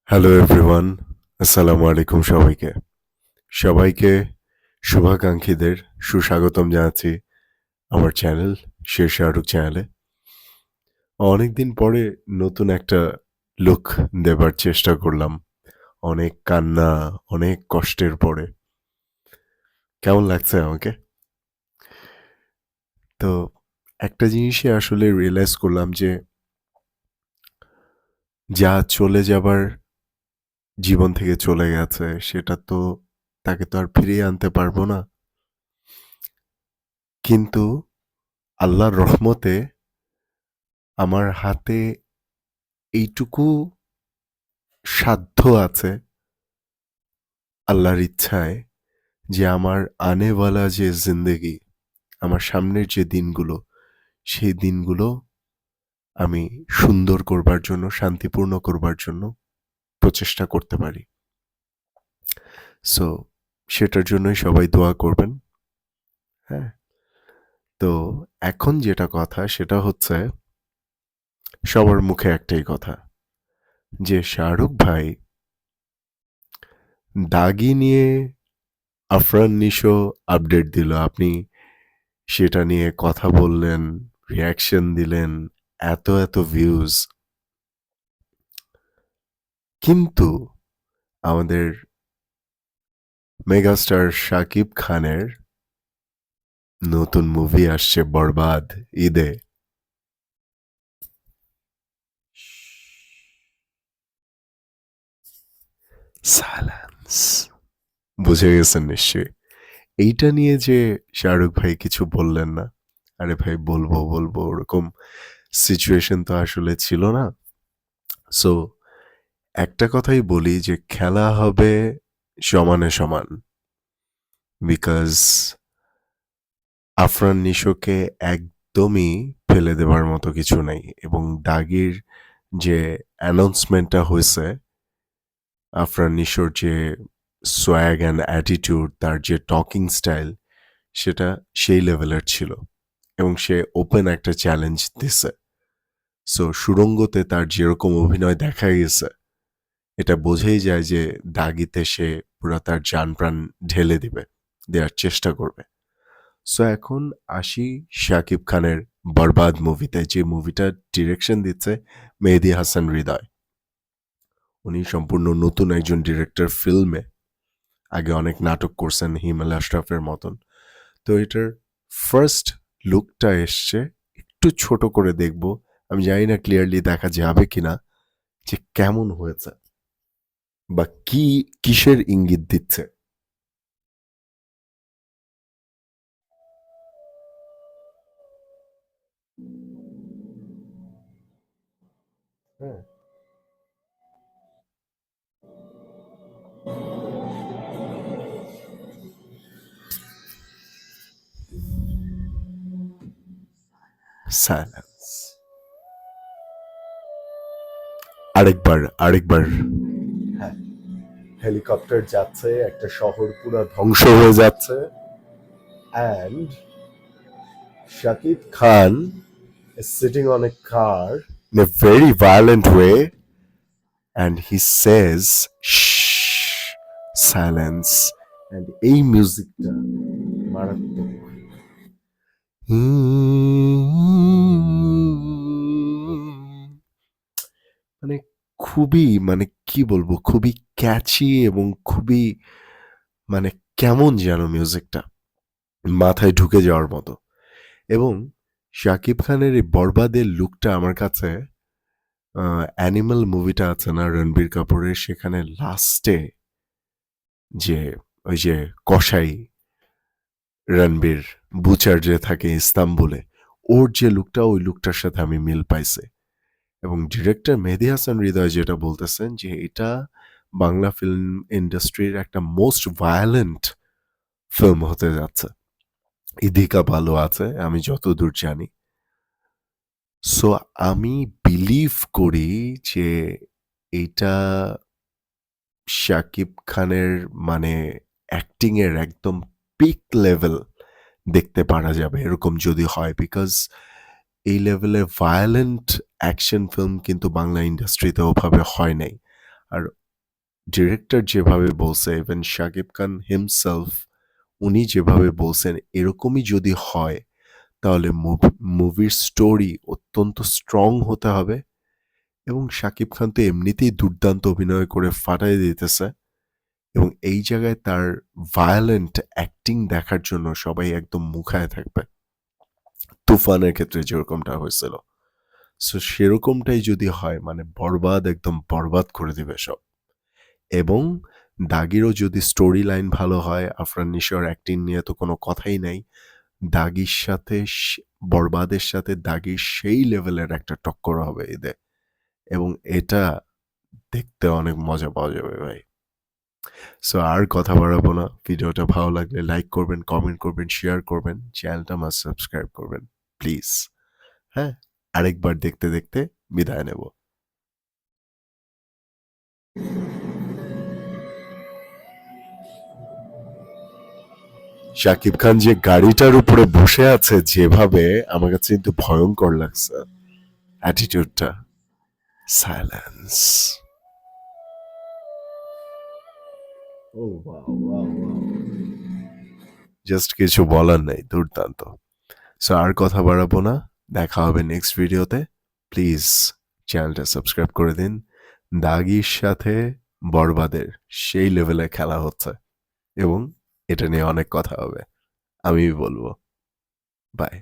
Hello everyone, আসসালামু আলাইকুম সবাইকে। সবাইকে শুভাকাঙ্ক্ষীদের সুস্বাগতম জানাচ্ছি আমার চ্যানেল শের শাহরুখ চ্যানেলে। অনেকদিন পরে নতুন একটা লুক দেবার চেষ্টা করলাম। অনেক কান্না, অনেক কষ্টের পরে। কেমন লাগছে আমাকে? তো একটা জিনিসই আসলে রিয়ালাইজ করলাম যে যা চলে যাবার জীবন থেকে চলে গেছে সেটা তো তাকে তো আর ফিরিয়ে আনতে পারবো না। কিন্তু আল্লাহর রহমতে আমার হাতে এইটুকু সাধ্য আছে আল্লাহর ইচ্ছায় যে আমার আনেওয়ালা যে জিন্দেগি, আমার সামনের যে দিনগুলো, সেই দিনগুলো আমি সুন্দর করবার জন্য, শান্তিপূর্ণ করবার জন্য প্রচেষ্টা করতে পারি। সো সেটার জন্যই সবাই দোয়া করবেন। হ্যাঁ? তো এখন যেটা কথা সেটা হচ্ছে সবার মুখে একটাই কথা যে শাহরুখ ভাই দাগি নিয়ে আফরান নিশো আপডেট দিল। আপনি সেটা নিয়ে কথা বললেন, রিঅ্যাকশন দিলেন, এত ভিউজ। কিন্তু আমাদের মেগাস্টার শাকিব খানের নতুন মুভি আসছে 'বরবাদ' ঈদে। সাইলেন্স। বুঝে গেছেন নিশ্চয়ই। এইটা নিয়ে যে শাহরুখ ভাই কিছু বললেন না। আরে ভাই বলবো ওরকম সিচুয়েশন তো আসলে ছিল না। সো একটা কথাই বলি যে খেলা হবে সমানে সমান। বিকজ আফরান নিশোকে একদমই ফেলে দেবার মতো কিছু নাই এবং দাগির যে অ্যানাউন্সমেন্টটা হয়েছে আফরান নিশোর যে সোয়াগ অ্যান্ড অ্যাটিটিউড তার যে টকিং স্টাইল সেটা সেই লেভেলের ছিল এবং সে ওপেন একটা চ্যালেঞ্জ দিছে সো সুড়ঙ্গতে তার যেরকম অভিনয় দেখা গেছে এটা বোঝাই যায় যে দাগিতে সে পুরো তার জান প্রাণ ঢেলে দিবে দেওয়ার চেষ্টা করবে সো এখন আসি শাকিব খানের বরবাদ মুভিতে যে মুভিটা ডিরেকশন দিচ্ছে মেহেদী হাসান হৃদয় উনি সম্পূর্ণ নতুন একজন ডিরেক্টর ফিল্মে আগে অনেক নাটক করছেন হিমেল আশরাফের মতন তো এটার ফার্স্ট লুকটা এসছে একটু ছোট করে দেখব আমি জানি না ক্লিয়ারলি দেখা যাবে কিনা যে কেমন হয়েছে বা কি কিসের ইঙ্গিত দিচ্ছে হ্যাঁ সাইলেন্স আরেকবার হ্যাঁ হেলিকপ্টার যাচ্ছে একটা শহর পুরো ধ্বংস হয়ে যাচ্ছে and Shakib Khan is sitting on a car in a very violent way and he says shh silence and এই মিউজিকটা মারাত্মক মানে খুবই মানে কি বলবো খুবই ক্যাচি এবং খুবই মানে কেমন যেন মিউজিকটা মাথায় ঢুকে যাওয়ার মতো এবং শাকিব খানের এই বরবাদের লুকটা আমার কাছে অ্যানিমাল মুভিটা আছে না রণবীর কাপুরের সেখানে লাস্টে যে ওই যে কসাই রণবীর বুচার যে থাকে ইস্তাম্বুলে ওর যে লুকটা ওই লুকটার সাথে আমি মিল পাইছি এবং ডিরেক্টর মেহেদী হাসান হৃদয় যেটা বলতেছেন যে এটা বাংলা ফিল্ম ইন্ডাস্ট্রির একটা মোস্ট ভায়োলেন্ট ফিল্ম হতে যাচ্ছে ইদিকা ভালো আছে আমি যতদূর জানি সো আমি বিলিভ করি যে এইটা শাকিব খানের মানে অ্যাক্টিং এর একদম পিক লেভেল দেখতে পারা যাবে এরকম যদি হয় বিকজ এই লেভেলে ভায়োলেন্ট অ্যাকশন ফিল্ম কিন্তু বাংলা ইন্ডাস্ট্রিতে ওভাবে হয় নাই আর ডিরেক্টর যেভাবে বলছে, ইভেন শাকিব খান হিমসেলফ উনি যেভাবে বলছেন, এরকমই যদি হয় তাহলে মুভির স্টোরি অত্যন্ত স্ট্রং হতে হবে এবং শাকিব খান তো এমনিতেই দুর্দান্ত অভিনয় করে ফাটাই দিতেছে এবং এই জায়গায় তার ভায়োলেন্ট অ্যাক্টিং দেখার জন্য সবাই একদম মুখায় থাকবে। তুফানের ক্ষেত্রে যেরকমটা হয়েছিল, সো সেরকমটাই যদি হয় মানে বরবাদ একদম বরবাদ করে দিবে সব। এবং দাগিরও যদি স্টোরি লাইন ভালো হয়, আফরান নিশোর অ্যাক্টিং নিয়ে তো কোনো কথাই নাই। দাগির সাথে বরবাদের সাথে দাগির সেই লেভেলের একটা টক্কর হবে এদের, এবং এটা দেখতে অনেক মজা পাওয়া যাবে ভাই। সো আর কথা বাড়াবো না, ভিডিওটা ভালো লাগলে লাইক করবেন, কমেন্ট করবেন, শেয়ার করবেন, চ্যানেলটা মাস্ট সাবস্ক্রাইব করবেন প্লিজ। হ্যাঁ, আরেকবার দেখতে দেখতে বিদায় নেব। শাকিব খান যে গাড়িটার উপরে বসে আছে যেভাবে, আমার কাছে কিন্তু ভয়ঙ্কর লাগছে অ্যাটিটিউডটা। সাইলেন্স। ও ওয়াও ওয়াও ওয়াও, জাস্ট কিছু বলার নাই, দুর্দান্ত। সো আর কথা বাড়াবো না, দেখা হবে নেক্সট ভিডিওতে। প্লিজ চ্যানেলটা সাবস্ক্রাইব করে দিন। দাগির সাথে বরবাদের সেই লেভেলে খেলা হচ্ছে এবং এটা নিয়ে অনেক কথা হবে, আমি বলবো। বাই।